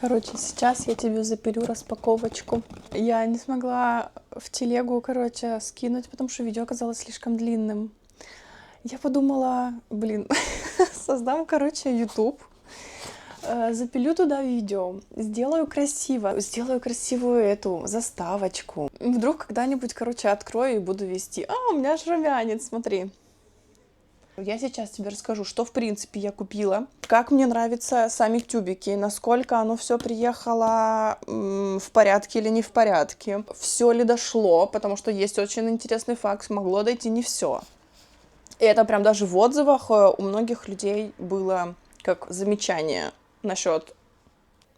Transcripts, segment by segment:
Короче, сейчас я тебе запилю распаковочку. Я не смогла в телегу, короче, скинуть, потому что видео оказалось слишком длинным. Я подумала, блин, создам, короче, YouTube, запилю туда видео, сделаю красиво, сделаю красивую эту заставочку. Вдруг когда-нибудь, короче, открою и буду вести. А, у меня ж румянец, смотри. Я сейчас тебе расскажу, что в принципе я купила, как мне нравятся сами тюбики, насколько оно все приехало в порядке или не в порядке, все ли дошло, потому что есть очень интересный факт, могло дойти не все. И это прям даже в отзывах у многих людей было как замечание насчет...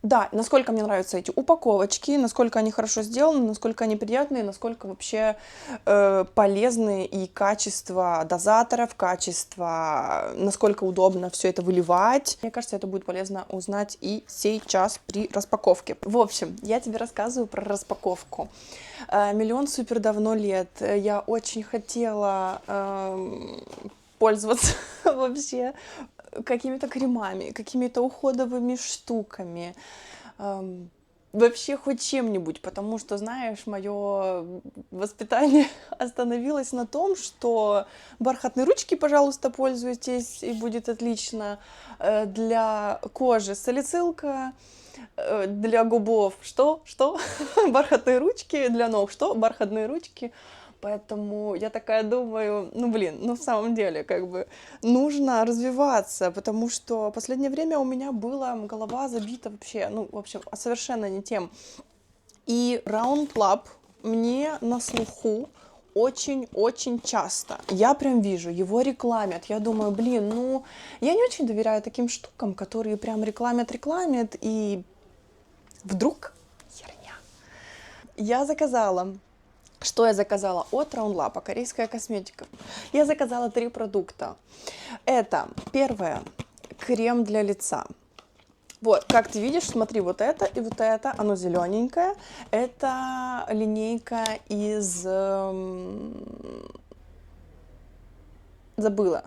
Да, насколько мне нравятся эти упаковочки, насколько они хорошо сделаны, насколько они приятные, насколько вообще полезны и качество дозаторов, качество, насколько удобно все это выливать. Мне кажется, это будет полезно узнать и сейчас при распаковке. В общем, я тебе рассказываю про распаковку. Миллион супер давно лет. Я очень хотела пользоваться вообще какими-то кремами, какими-то уходовыми штуками, вообще хоть чем-нибудь, потому что, знаешь, мое воспитание остановилось на том, что бархатные ручки, пожалуйста, пользуйтесь, и будет отлично. Для кожи салицилка, для губов что? Бархатные ручки, для ног что? Бархатные ручки. Поэтому я такая думаю, в самом деле, как бы, нужно развиваться, потому что в последнее время у меня была голова забита вообще, в общем, совершенно не тем. И Round Lab мне на слуху очень-очень часто. Я прям вижу, его рекламят. Я думаю, я не очень доверяю таким штукам, которые прям рекламят, и вдруг херня. Что я заказала от Round Lab, корейская косметика? Я заказала 3 продукта. Это первое, крем для лица. Вот, как ты видишь, смотри, вот это и вот это, оно зелененькое. Это линейка из... забыла.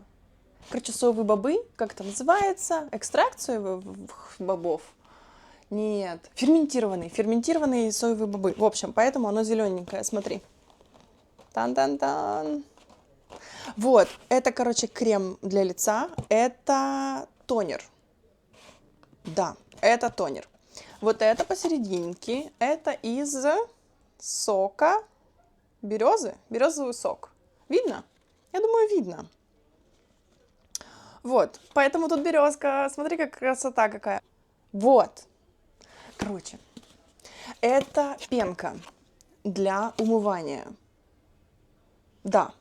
Короче, соевые бобы, как это называется? Экстракт соевых бобов? Нет, ферментированные соевые бобы. В общем, поэтому оно зелененькое, смотри. Тан-тан-тан. Вот, это, короче, крем для лица. Это тонер. Да, это тонер. Вот это посерединке. Это из сока березы. Березовый сок. Видно? Я думаю, видно. Вот, поэтому тут березка. Смотри, как красота какая. Вот. Короче, это пенка для умывания. Да.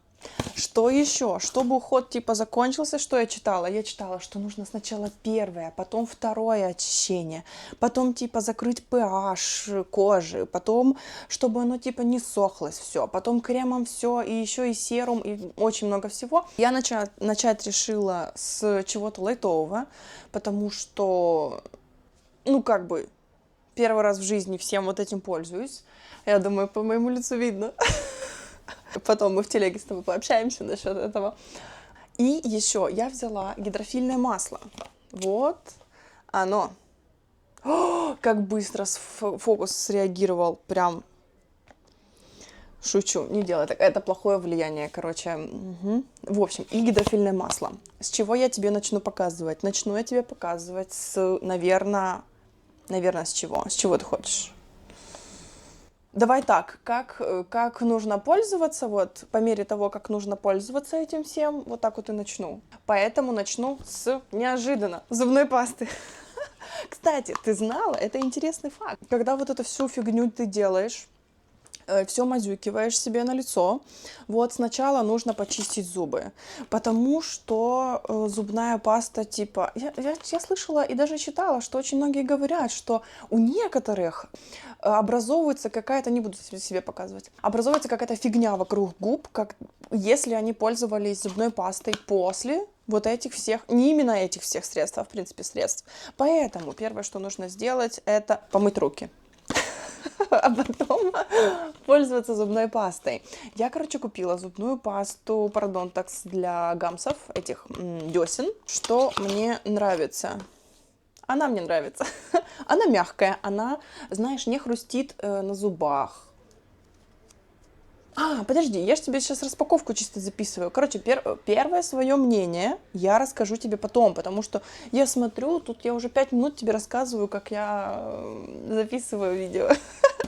Что еще? Чтобы уход типа закончился, что я читала? Я читала, что нужно сначала первое, потом второе очищение, потом типа закрыть pH кожи, потом, чтобы оно типа не сохлось все, потом кремом все, и еще и серум, и очень много всего. Я начать решила с чего-то лайтового, потому что, первый раз в жизни всем вот этим пользуюсь. Я думаю, по моему лицу видно. Потом мы в телеге с тобой пообщаемся насчет этого. И еще я взяла гидрофильное масло. Вот оно. О, как быстро фокус среагировал. Прям шучу, не делай так. Это плохое влияние, короче. Угу. В общем, и гидрофильное масло. С чего я тебе начну показывать? Начну я тебе показывать наверное, с чего? С чего ты хочешь? Давай так, как нужно пользоваться, вот по мере того, как нужно пользоваться этим всем, вот так вот и начну. Поэтому начну с неожиданно зубной пасты. Кстати, ты знала, это интересный факт. Когда вот эту всю фигню ты делаешь, все мазюкиваешь себе на лицо, вот сначала нужно почистить зубы, потому что зубная паста типа... Я слышала и даже читала, что очень многие говорят, что у некоторых образовывается какая-то, не буду себе показывать, образовывается какая-то фигня вокруг губ, как если они пользовались зубной пастой после вот этих всех, не именно этих всех средств, а в принципе средств. Поэтому первое, что нужно сделать, это помыть руки. А потом пользоваться зубной пастой. Я, купила зубную пасту Парадонтакс для гамсов, этих десен. Что мне нравится? Она мне нравится. Она мягкая, она, знаешь, не хрустит на зубах. Подожди, я же тебе сейчас распаковку чисто записываю. Короче, первое свое мнение я расскажу тебе потом, потому что я смотрю, тут я уже 5 минут тебе рассказываю, как я записываю видео.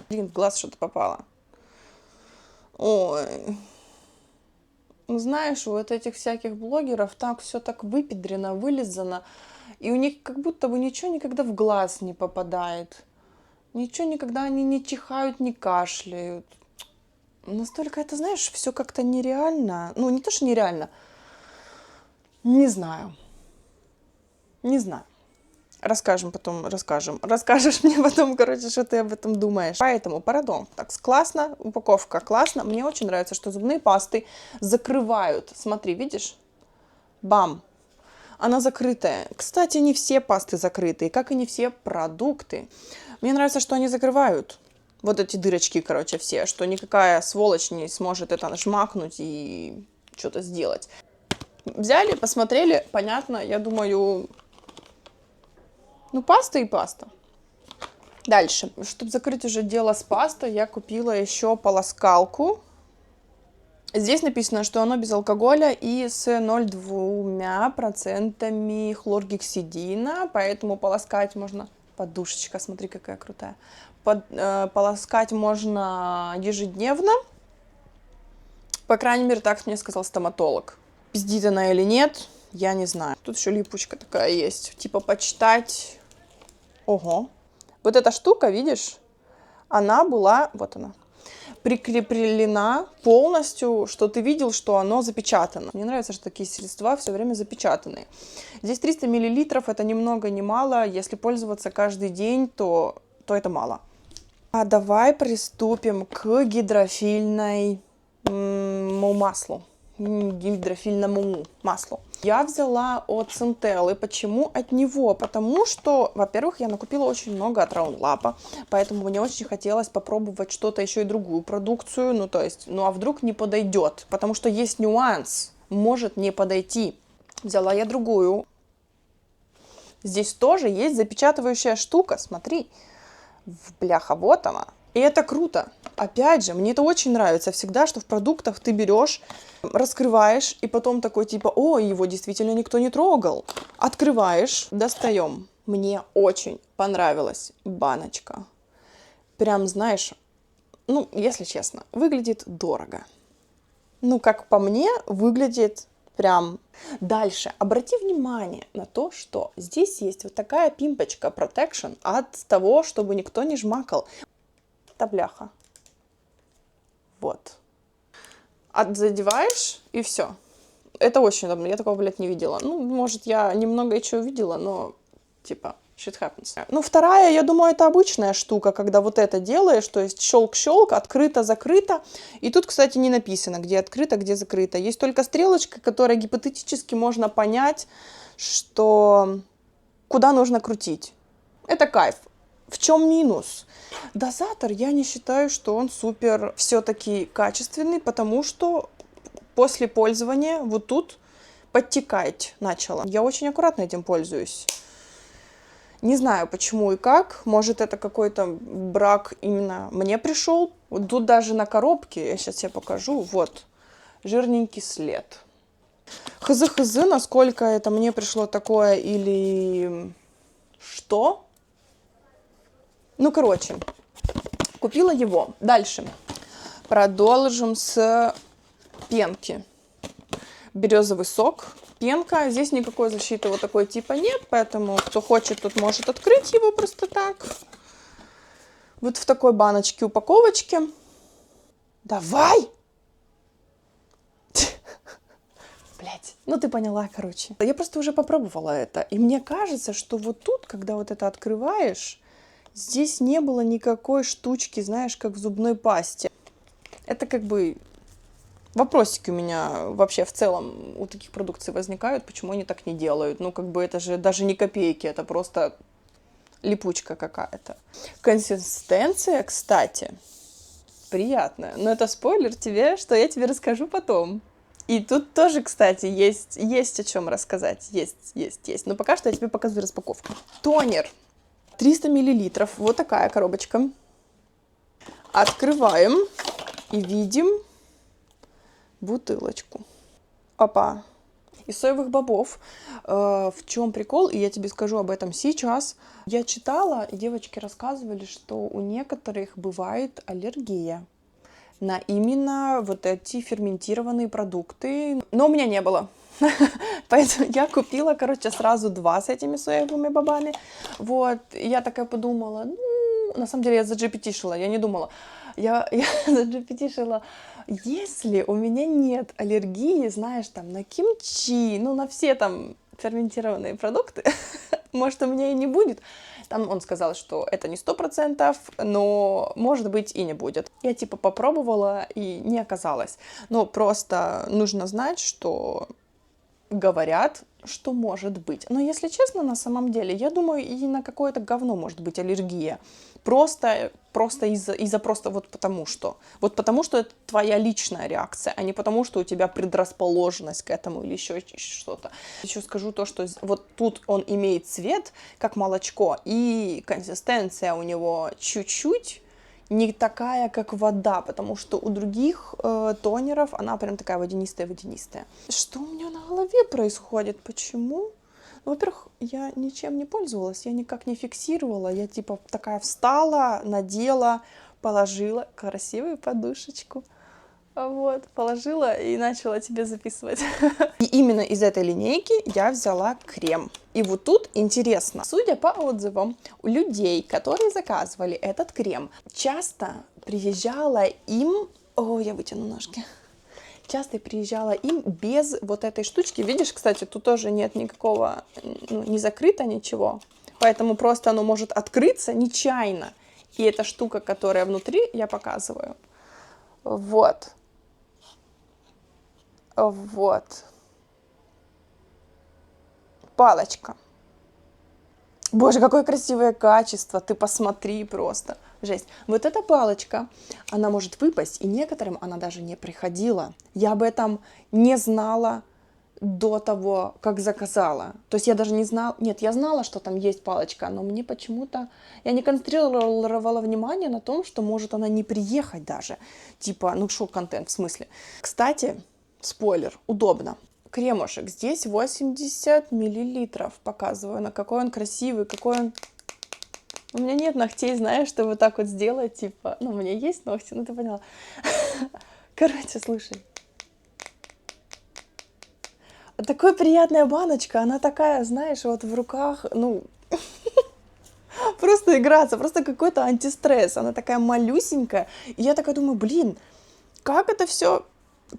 Блин, в глаз что-то попало. Ой. Ну, знаешь, у вот этих всяких блогеров так все так выпедрено, вылизано, и у них как будто бы ничего никогда в глаз не попадает. Ничего никогда они не чихают, не кашляют. Настолько это, знаешь, все как-то нереально. Ну, не то, что нереально. Не знаю. Не знаю. Расскажем потом, расскажем. Расскажешь мне потом, короче, что ты об этом думаешь. Поэтому, пардон. Так, классно, упаковка классно. Мне очень нравится, что зубные пасты закрывают. Смотри, видишь? Бам! Она закрытая. Кстати, не все пасты закрытые, как и не все продукты. Мне нравится, что они закрывают. Вот эти дырочки, короче, все, что никакая сволочь не сможет это нажмакнуть и что-то сделать. Взяли, посмотрели, понятно, я думаю, ну, паста и паста. Дальше, чтобы закрыть уже дело с пастой, я купила еще полоскалку. Здесь написано, что оно без алкоголя и с 0,2% хлоргексидина, поэтому полоскать можно... Подушечка, смотри, какая крутая. Полоскать можно ежедневно. По крайней мере, так мне сказал стоматолог. Пиздит она или нет, я не знаю. Тут еще липучка такая есть. Типа почитать. Ого. Вот эта штука, видишь, она была... Вот она. Прикреплена полностью, что ты видел, что оно запечатано. Мне нравится, что такие средства все время запечатаны. Здесь 300 мл, это ни много ни мало. Если пользоваться каждый день, то это мало. А давай приступим к гидрофильному маслу. Гидрофильному маслу. Я взяла от Синтеллы. Почему от него? Потому что, во-первых, я накупила очень много от Roundlab, поэтому мне очень хотелось попробовать что-то еще и другую продукцию. Ну, то есть, ну а вдруг не подойдет? Потому что есть нюанс. Может не подойти. Взяла я другую. Здесь тоже есть запечатывающая штука. Смотри. Бляха, вот она. И это круто. Опять же, мне это очень нравится всегда, что в продуктах ты берешь, раскрываешь, и потом такой типа, о, его действительно никто не трогал. Открываешь, достаем. Мне очень понравилась баночка. Прям, знаешь, ну, если честно, выглядит дорого. Ну, как по мне, выглядит прям... Дальше. Обрати внимание на то, что здесь есть вот такая пимпочка Protection от того, чтобы никто не жмакал. Это бляха. Вот. Задеваешь, и все. Это очень удобно. Я такого, блядь, не видела. Ну, может, я немного чего видела, но, типа, shit happens. Ну, вторая, я думаю, это обычная штука, когда вот это делаешь, то есть щелк-щелк, открыто-закрыто. И тут, кстати, не написано, где открыто, где закрыто. Есть только стрелочка, которая гипотетически можно понять, что куда нужно крутить. Это кайф. В чем минус? Дозатор, я не считаю, что он супер все-таки качественный, потому что после пользования вот тут подтекать начало. Я очень аккуратно этим пользуюсь. Не знаю, почему и как. Может, это какой-то брак именно мне пришел. Вот тут даже на коробке, я сейчас тебе покажу, вот, жирненький след. Хз, насколько это мне пришло такое или что? Ну, короче, купила его. Дальше. Продолжим с пенки. Березовый сок. Пенка. Здесь никакой защиты вот такой типа нет, поэтому кто хочет, тот может открыть его просто так. Вот в такой баночке, упаковочке. Давай! Блять, ну ты поняла, короче. Я просто уже попробовала это. И мне кажется, что вот тут, когда вот это открываешь, здесь не было никакой штучки, знаешь, как в зубной пасте. Это как бы... Вопросики у меня вообще в целом у таких продукций возникают, почему они так не делают. Ну, как бы это же даже не копейки, это просто липучка какая-то. Консистенция, кстати, приятная. Но это спойлер тебе, что я тебе расскажу потом. И тут тоже, кстати, есть о чем рассказать. Есть. Но пока что я тебе показываю распаковку. Тонер. 300 миллилитров. Вот такая коробочка. Открываем и видим бутылочку. Опа. Из соевых бобов. В чем прикол? И я тебе скажу об этом сейчас. Я читала, и девочки рассказывали, что у некоторых бывает аллергия на именно вот эти ферментированные продукты. Но у меня не было. Поэтому я купила, короче, сразу 2 с этими соевыми бобами. Вот. Я такая подумала, ну, на самом деле я за GPT шила, я не думала. Я за GPT шила, если у меня нет аллергии, знаешь, там, на кимчи, ну, на все там ферментированные продукты, может, у меня и не будет. Там он сказал, что это не 100%, но, может быть, и не будет. Я, типа, попробовала, и не оказалось. Но просто нужно знать, что говорят, что может быть. Но, если честно, на самом деле, я думаю, и на какое-то говно может быть аллергия. Просто из-за просто вот потому что. Вот потому что это твоя личная реакция, а не потому что у тебя предрасположенность к этому или еще что-то. Еще скажу то, что вот тут он имеет цвет, как молочко, и консистенция у него чуть-чуть не такая, как вода, потому что у других тонеров она прям такая водянистая-водянистая. Что у меня на голове происходит? Почему? Ну, во-первых, я ничем не пользовалась, я никак не фиксировала. Я типа такая встала, надела, положила красивую подушечку. Вот, положила и начала тебе записывать. И именно из этой линейки я взяла крем. И вот тут интересно, судя по отзывам, у людей, которые заказывали этот крем, часто приезжала им... О, я вытяну ножки. Часто приезжала им без вот этой штучки. Видишь, кстати, тут тоже нет никакого, ну, не закрыто ничего. Поэтому просто оно может открыться нечаянно. И эта штука, которая внутри, я показываю. Вот. Вот. Палочка. Боже, какое красивое качество. Ты посмотри просто. Жесть. Вот эта палочка, она может выпасть, и некоторым она даже не приходила. Я об этом не знала до того, как заказала. То есть я даже не знала... Нет, я знала, что там есть палочка, но мне почему-то... Я не концентрировала внимание на том, что может она не приехать даже. Типа, ну шок-контент, в смысле. Кстати, спойлер, удобно. Кремушек. Здесь 80 миллилитров. Показываю, на какой он красивый, какой он... У меня нет ногтей, знаешь, что вот так вот сделать, типа... Ну, у меня есть ногти, ну ты поняла. Короче, слушай. Такая приятная баночка, она такая, знаешь, вот в руках, ну... Просто играться, просто какой-то антистресс. Она такая малюсенькая. И я такая думаю, блин, как это все...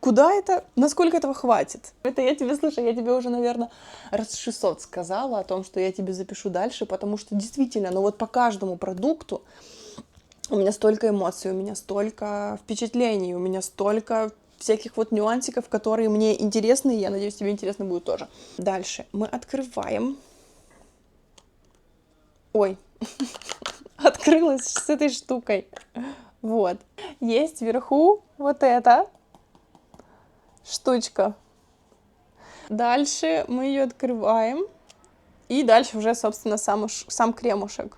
Куда это? Насколько этого хватит? Это я тебе, слушай, я тебе уже, наверное, раз 600 сказала о том, что я тебе запишу дальше, потому что действительно, ну вот по каждому продукту у меня столько эмоций, у меня столько впечатлений, у меня столько всяких вот нюансиков, которые мне интересны, и я надеюсь, тебе интересно будет тоже. Дальше мы открываем. Ой, открылась с этой штукой. Вот. Есть вверху вот это штучка. Дальше мы ее открываем. И дальше уже, собственно, сам кремушек.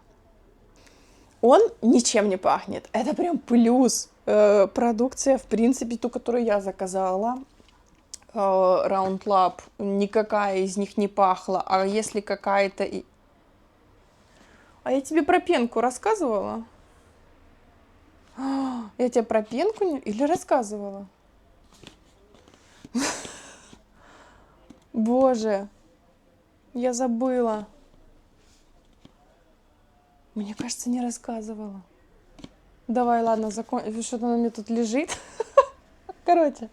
Он ничем не пахнет. Это прям плюс. Продукция, в принципе, ту, которую я заказала, Round Lab, никакая из них не пахла. А если какая-то... А я тебе про пенку рассказывала? Я тебе про пенку или рассказывала? Боже, я забыла. Мне кажется, не рассказывала. Давай, ладно, что-то на мне тут лежит. Короче.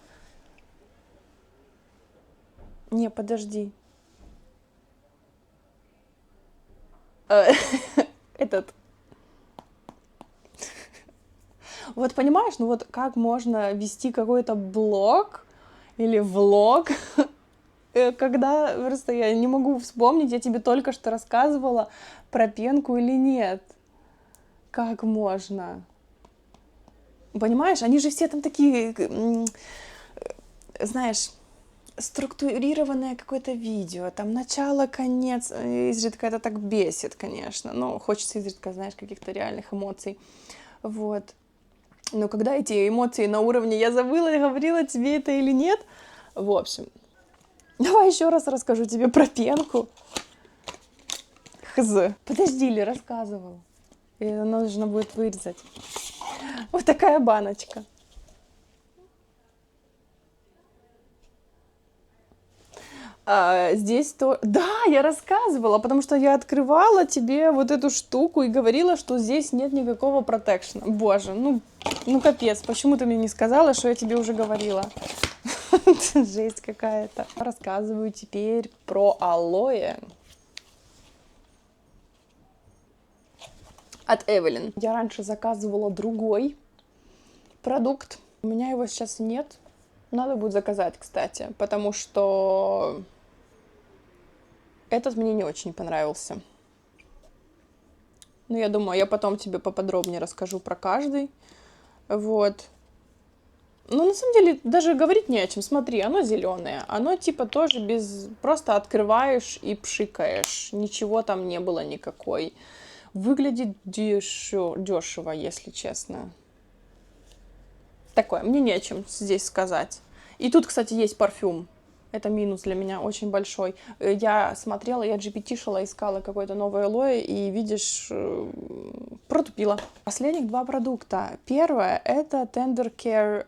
Не, подожди. Этот. Вот понимаешь, ну вот как можно вести какой-то блог или влог, когда просто я не могу вспомнить, я тебе только что рассказывала про пенку или нет. Как можно? Понимаешь, они же все там такие, знаешь, структурированное какое-то видео, там начало, конец, изредка это так бесит, конечно, но хочется изредка, знаешь, каких-то реальных эмоций, вот. Но когда эти эмоции на уровне «я забыла, я говорила тебе это или нет», в общем, давай еще раз расскажу тебе про пенку. Хз. Подожди, или рассказывал. И нужно будет вырезать. Вот такая баночка. Здесь то... Да, я рассказывала, потому что я открывала тебе вот эту штуку и говорила, что здесь нет никакого протекшена. Боже, ну капец, почему ты мне не сказала, что я тебе уже говорила? Жесть какая-то. Рассказываю теперь про алоэ от Evelyn. Я раньше заказывала другой продукт. У меня его сейчас нет. Надо будет заказать, кстати, потому что этот мне не очень понравился. Но я думаю, я потом тебе поподробнее расскажу про каждый. Вот. Ну, на самом деле, даже говорить не о чем. Смотри, оно зеленое. Оно типа тоже без... Просто открываешь и пшикаешь. Ничего там не было никакой. Выглядит дешево, если честно. Такое, мне не о чем здесь сказать. И тут, кстати, есть парфюм. Это минус для меня очень большой. Я смотрела, я GPT-шила, искала какое-то новое алоэ, и, видишь, протупила. Последних два продукта. Первое — это Tender Care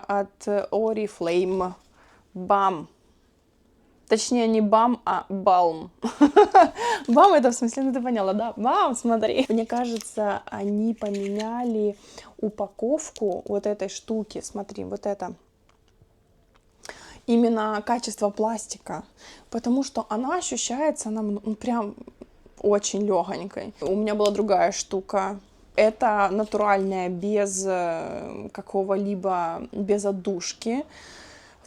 от Oriflame. Бам. Точнее, не бам, а балм. Бам — это в смысле, ну ты поняла, да? Бам, смотри. Мне кажется, они поменяли упаковку вот этой штуки. Смотри, вот это. Именно качество пластика, потому что она ощущается, она прям очень легонькой. У меня была другая штука. Это натуральная, без какого-либо, без отдушки.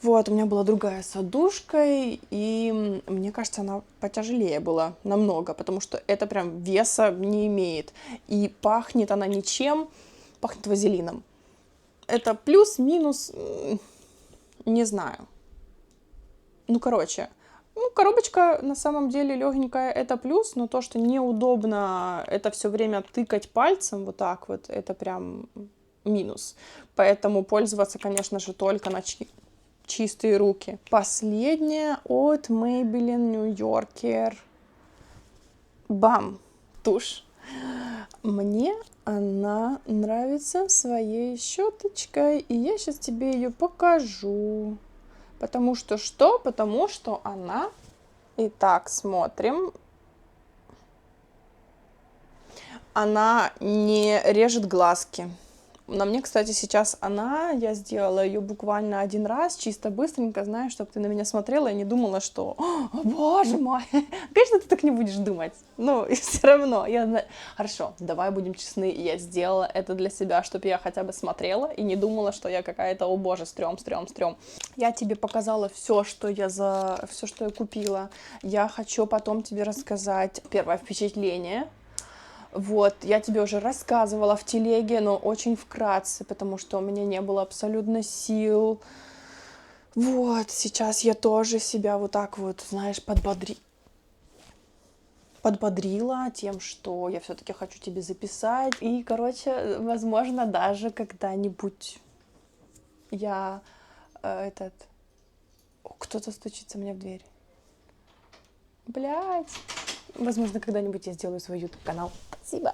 Вот, у меня была другая с отдушкой, и мне кажется, она потяжелее была намного, потому что это прям веса не имеет. И пахнет она ничем, пахнет вазелином. Это плюс-минус, не знаю. Ну, короче, коробочка на самом деле легенькая, это плюс, но то, что неудобно это все время тыкать пальцем вот так вот, это прям минус. Поэтому пользоваться, конечно же, только на чистые руки. Последняя от Maybelline New Yorker. Бам! Тушь. Мне она нравится своей щеточкой, и я сейчас тебе ее покажу. Потому что что? Потому что она... Итак, смотрим. Она не режет глазки. На мне, кстати, сейчас я сделала ее буквально один раз, чисто быстренько, знаешь, чтобы ты на меня смотрела и не думала, что, о, боже мой, конечно, ты так не будешь думать. Ну, и все равно. Хорошо, давай будем честны, я сделала это для себя, чтобы я хотя бы смотрела и не думала, что я какая-то, о боже, стрём. Я тебе показала все, что я купила. Я хочу потом тебе рассказать первое впечатление. Вот, я тебе уже рассказывала в телеге, но очень вкратце, потому что у меня не было абсолютно сил. Вот, сейчас я тоже себя вот так вот, знаешь, подбодрила тем, что я все-таки хочу тебе записать. И, короче, возможно, даже когда-нибудь я кто-то стучится мне в дверь. Блять. Возможно, когда-нибудь я сделаю свой YouTube-канал. Спасибо.